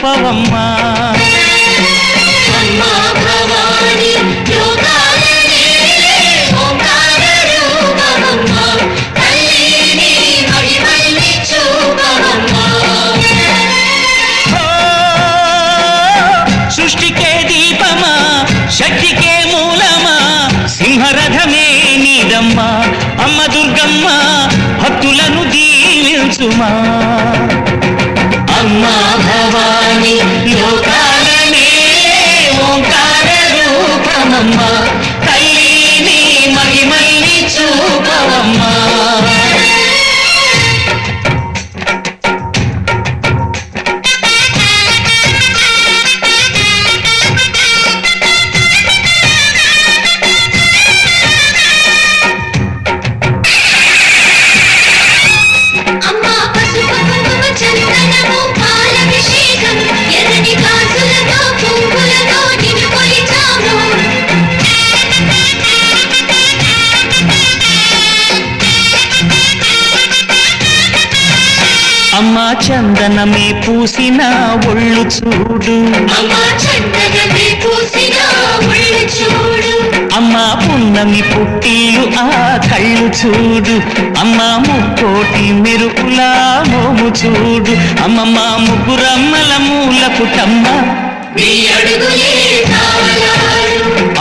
చూపవమ్మా సృష్టికే దీపమా శక్తికే మూలమా సింహరథమే నీదమ్మా అమ్మ దుర్గమ్మ భక్తులను దీవించుమా అమ్మా భవాని లోకాలనే ఓంకార రూపమమ్మా తల్లిని మహిమల్ని చూపవమ్మా అమ్మా చందనమే పూసిన ఒళ్ళు చూడు అమ్మా పున్నమి పుట్టిల్లు ఆ కళ్ళు చూడు అమ్మా ముక్కోటి మెరుపులా మోము చూడు అమ్మమ్మ ముగ్గురమ్మల మూల పుటమ్మ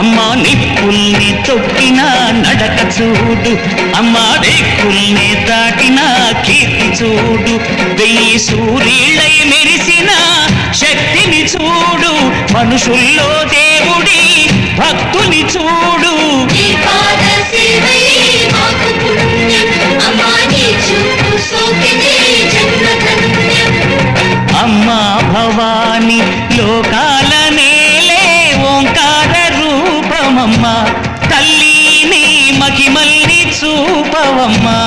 అమ్మా నిప్పుల్ని తొక్కిన నడక చూడు అమ్మా రేకుల్ని దాటిన కీర్తి చూడు వెయ్యి సూర్యులై మెరిసిన శక్తిని చూడు మనుషుల్లో దేవుడి భక్తుని చూడు అమ్మా భవాని లోకాల నేలే ఓంకార రూపమమ్మా తల్లిని మహిమల్ని చూపవమ్మా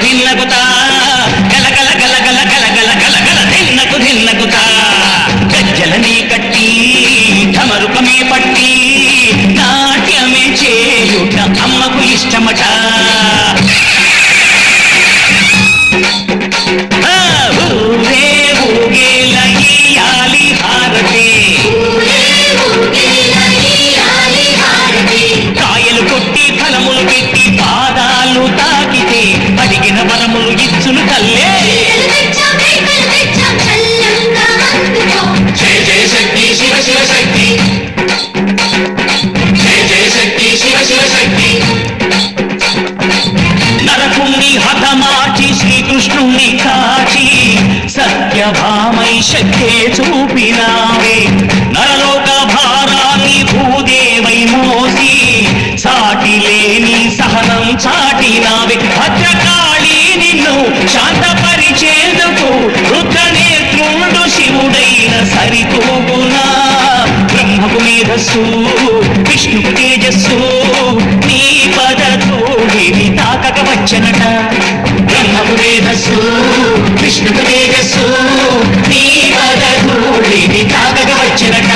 దిన్నగుతా గల గల గల గల గల గల గల గల దిన్నగుతా గజ్జలని కట్టి ఢమరుకమే పట్టి నాట్యమే చేయుట అమ్మకు ఇష్టమట ఊరే ఊగేల ఇయ్యాలి హారతి కాయలు కొట్టి ఫలములు పెట్టి పాదాలు తాకితే అడిగిన వరములు ఇచ్చును తల్లే జయ జయ శక్తి శివ శివ శక్తి జయ జయ శక్తి శివ శివ శక్తి నరకుణ్ణి హతమార్చి శ్రీకృష్ణుణ్ణి కాచి సత్యభామై శక్తే చూపినావే నరలోక భారాన్ని భూదేవై మోసి సాటి లేని సహనం చాటినావే భద్రకాళి నిన్ను శాంతపరిచేందుకు రుద్రనేత్రుడు శివుడైన సరితూగునా బ్రహ్మకు మేధస్సు విష్ణుకు తేజస్సు నీ పదతోడిని తాకక వచ్చనట బ్రహ్మకు మేధస్సు విష్ణుకు తేజస్సు నీ పదతోడిని తాకక వచ్చనట